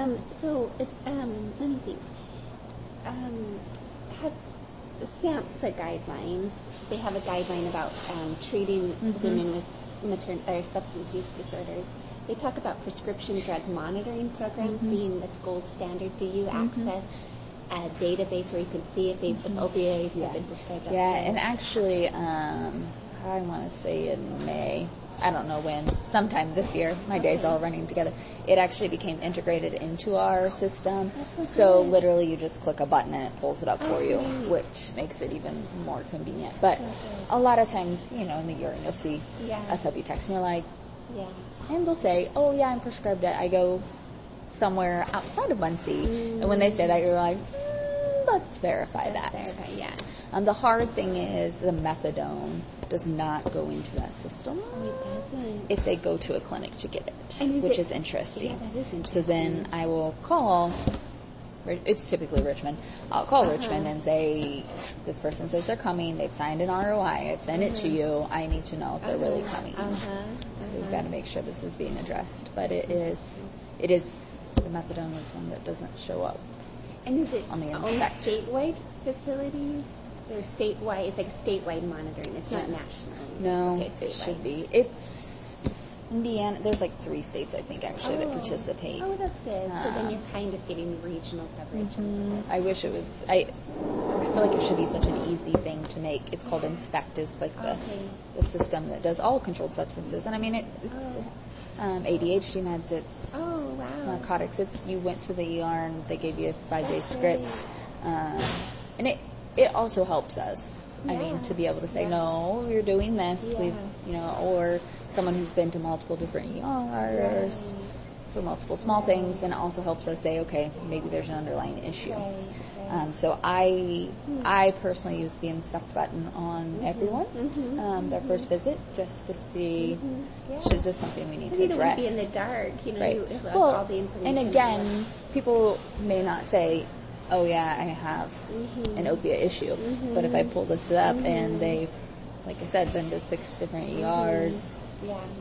Let me think. Have SAMHSA guidelines. They have a guideline about treating women with substance use disorders. They talk about prescription drug monitoring programs being this gold standard. Do you access a database where you can see if opioids have been prescribed? And actually, I want to say in May, I don't know when, sometime this year, my days all running together, it actually became integrated into our system. So literally you just click a button and it pulls it up for you, which makes it even more convenient. But a lot of times, in the urine, you'll see SW text and you're like, and they'll say, oh yeah, I'm prescribed it. I go somewhere outside of Muncie. And when they say that, you're like, let's verify that. The hard thing is the methadone does not go into that system. Oh, it doesn't. If they go to a clinic to get it, which is interesting. Yeah, that is interesting. So then I will call, it's typically Richmond, I'll call Richmond and say, this person says they're coming, they've signed an ROI, I've sent it to you, I need to know if they're really coming. We've got to make sure this is being addressed. But it is, the methadone is one that doesn't show up. And is it on the only inspect. statewide facilities? Or statewide? It's like statewide monitoring. It's not national. No, Okay, it should be. It's Indiana. There's like 3 states, I think, actually, that participate. Oh, that's good. So then you're kind of getting regional coverage. I wish it was. I feel like it should be such an easy thing to make. It's called Inspect, is like the system that does all controlled substances. And I mean, it's ADHD meds, it's narcotics. It's, you went to the ER and they gave you a 5-day script. And it also helps us. I mean, to be able to say, no, you're doing this. We've, or someone who's been to multiple different ERs for multiple small things, then it also helps us say, okay, maybe there's an underlying issue. So I personally use the inspect button on everyone, their first visit, just to see, is this something we need to address? You don't want to be in the dark, you have all the information. And again, people may not say, oh yeah, I have an opiate issue. But if I pull this up and they've, like I said, been to 6 different ERs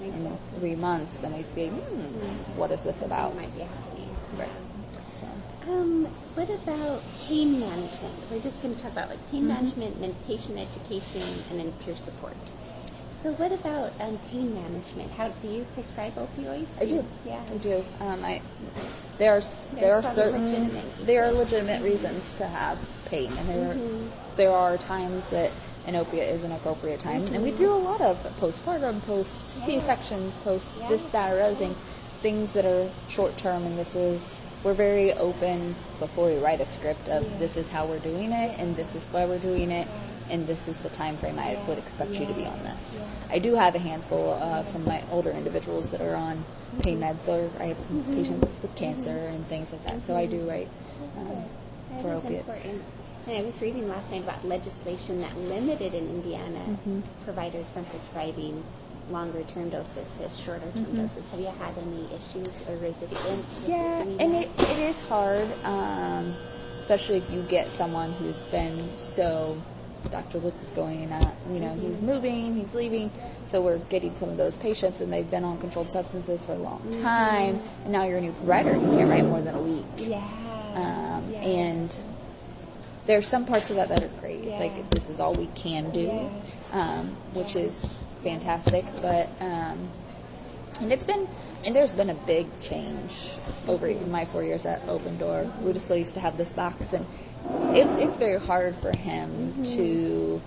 in 3 months, then we see, what is this about? Might be happening. Right. So. What about pain management? We're just going to talk about pain management and then patient education and then peer support. So what about pain management? How do you prescribe opioids? I do. Yeah, I do. There are legitimate reasons to have pain, and there are times that an opiate is an appropriate time, and we do a lot of postpartum, post C-sections, post this, that, or other things that are short term, and we're very open before we write a script of this is how we're doing it, and this is why we're doing it, and this is the time frame I would expect you to be on this. I do have a handful of some of my older individuals that are on pain meds, or I have some patients with cancer and things like that, so I do write for opiates. Important. And I was reading last night about legislation that limited in Indiana providers from prescribing longer-term doses to shorter-term doses. Have you had any issues or resistance? Yeah, and it is hard, especially if you get someone who's been so, Dr. Lutz is going at, he's moving, he's leaving, so we're getting some of those patients and they've been on controlled substances for a long time, and now you're a new provider and you can't write more than a week. And there's some parts of that are great. It's like, this is all we can do, which is fantastic, but there's been a big change over my 4 years at Open Door. We just still used to have this box, and it's very hard for him to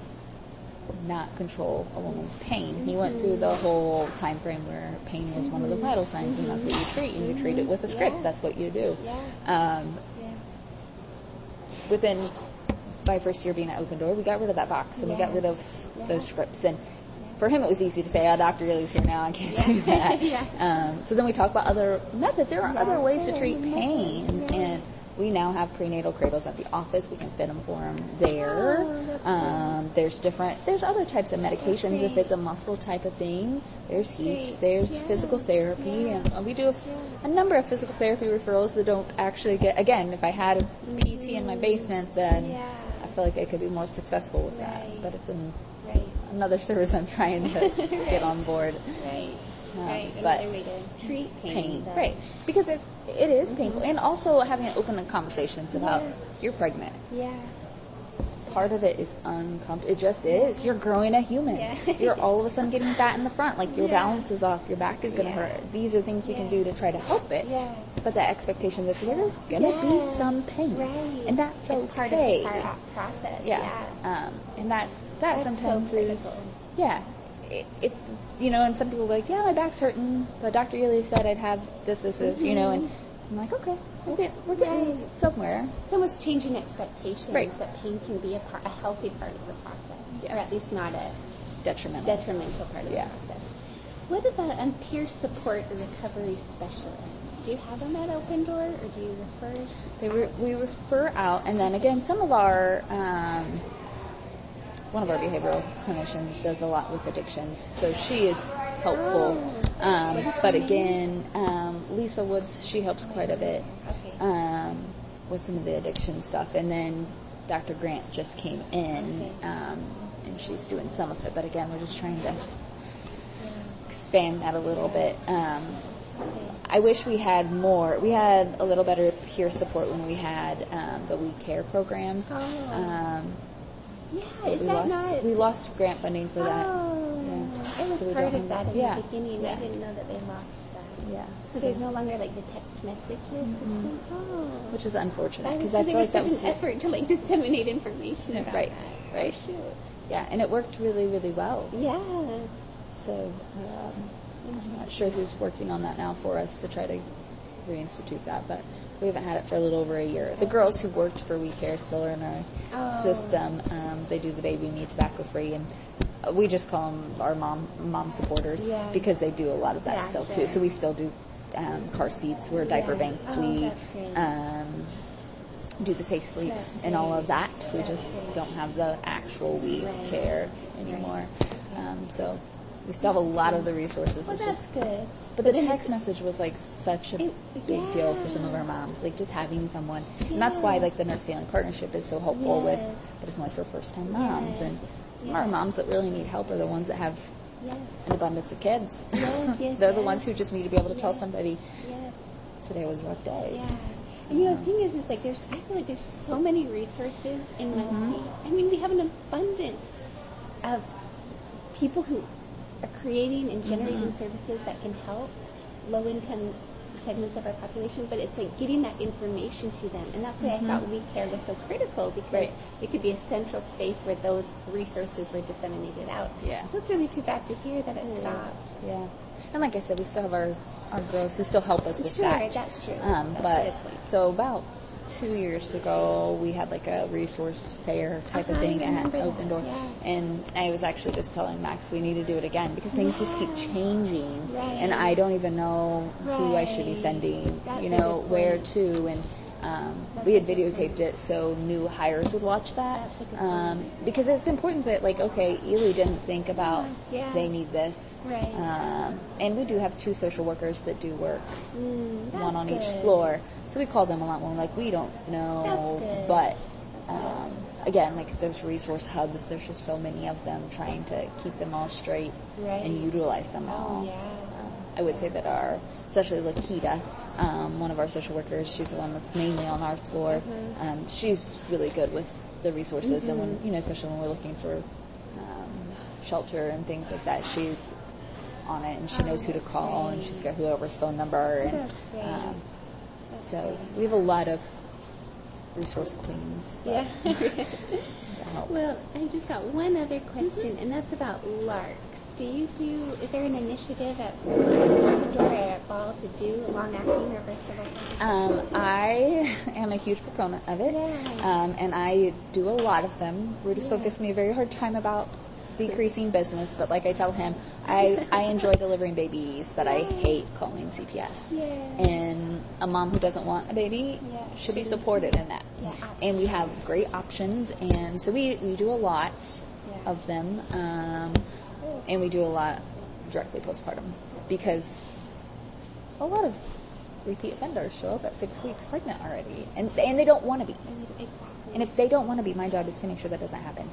not control a woman's pain. He went through the whole time frame where pain was one of the vital signs, and that's what you treat, and you treat it with a script. That's what you do. Within my first year being at Open Door, we got rid of that box, and we got rid of those scripts, and for him it was easy to say, Dr. Riley's here now, I can't do that. So then we talk about other methods. There are other ways to treat pain, and we now have prenatal cradles at the office. We can fit them for him there. There's other types of medications if it's a muscle type of thing. There's heat, there's physical therapy, and we do a number of physical therapy referrals that don't actually get, again, if I had a PT in my basement, then I feel like I could be more successful with that, but it's another service I'm trying to get on board. Another way to treat pain. Right. Because It is painful. And also having open conversations about you're pregnant. Yeah. Part of it is uncomfortable. It just is. You're growing a human. Yeah. You're all of a sudden getting fat in the front. Like your balance is off. Your back is going to hurt. These are things we can do to try to help it. Yeah. But the expectation that there is going to be some pain. Right. And that's it's okay. part of the process. Yeah. And that That's sometimes so is, critical. yeah. If, and some people are like, yeah, my back's hurting, but Dr. Ely said I'd have this, and I'm like, okay, we're getting somewhere. It's almost changing expectations Right. that pain can be a healthy part of the process, or at least not a Detrimental part of Yeah. the process. What about peer support or recovery specialists? Do you have them at Open Door, or do you refer? We refer out, and then again, some of our one of our behavioral clinicians does a lot with addictions, so she is helpful. But again, Lisa Woods, she helps quite a bit with some of the addiction stuff. And then Dr. Grant just came in, and she's doing some of it. But again, we're just trying to expand that a little bit. I wish we had more. We had a little better peer support when we had the We Care program. We lost grant funding for that. I was So part of that in the beginning. Yeah. I didn't know that they lost that. Yeah. So there's no longer like the text message system. Which is unfortunate Because because I feel like that was was such an effort to disseminate information about right, that. right. Oh, shoot. Yeah, and it worked really, really well. Yeah. So I'm not sure who's working on that now for us to try to reinstitute that, but we haven't had it for a little over a year. The girls who worked for We Care still are in our system. They do the Baby Me tobacco free, and we just call them our mom supporters because they do a lot of that still too. So we still do car seats. We're a diaper bank. We that's great. do the safe sleep and all of that. We just don't have the actual We Care anymore. So we still have a lot of the resources. Well, it's that's just, good. but the text message was like such a big deal for some of our moms. Like just having someone, and that's why like the Nurse Family Partnership is so helpful with. But it's only for first-time moms, and some of our moms that really need help are the ones that have an abundance of kids. They're the ones who just need to be able to tell somebody, today was a rough day. Yeah. And the thing is like I feel like there's so many resources in Muncie. I mean, we have an abundance of people who are creating and generating services that can help low-income segments of our population, but it's like getting that information to them. And that's why I thought We Care was so critical, because it could be a central space where those resources were disseminated out. Yeah. So it's really too bad to hear that it stopped. Yeah. And like I said, we still have our girls who still help us with that. That's true. But a good point. so about 2 years ago, we had like a resource fair type of thing at Open Door. And I was actually just telling Max we need to do it again because things just keep changing. And I don't even know who I should be sending, where to. And we had videotaped it so new hires would watch that. Because it's important that, like, okay, Ely didn't think about they need this. And we do have 2 social workers that do work, one on each floor. So we call them a lot more like, we don't know. But again, like there's resource hubs, there's just so many of them, trying to keep them all straight and utilize them all. I would say that especially Lakita, one of our social workers, she's the one that's mainly on our floor. She's really good with the resources, and when, especially when we're looking for shelter and things like that, she's on it, and she knows who to call, and she's got whoever's phone number. And so we have a lot of resource queens. Well, I just got one other question, and that's about LARCs. Is there an initiative at Open Door or at Ball to do long-acting reversible? I am a huge proponent of it, and I do a lot of them. Rudisil gives me a very hard time about decreasing business, but like I tell him, I enjoy delivering babies, but I hate calling CPS. And a mom who doesn't want a baby should be supported in that. And we have great options, and so we do a lot of them, and we do a lot directly postpartum, because a lot of repeat offenders show up at 6 weeks pregnant already, and they don't want to be. And if they don't want to be, my job is to make sure that doesn't happen.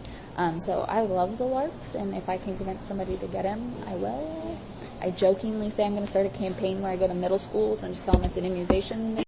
So I love the LARCs, and if I can convince somebody to get them, I will. I jokingly say I'm going to start a campaign where I go to middle schools and just tell them it's an immunization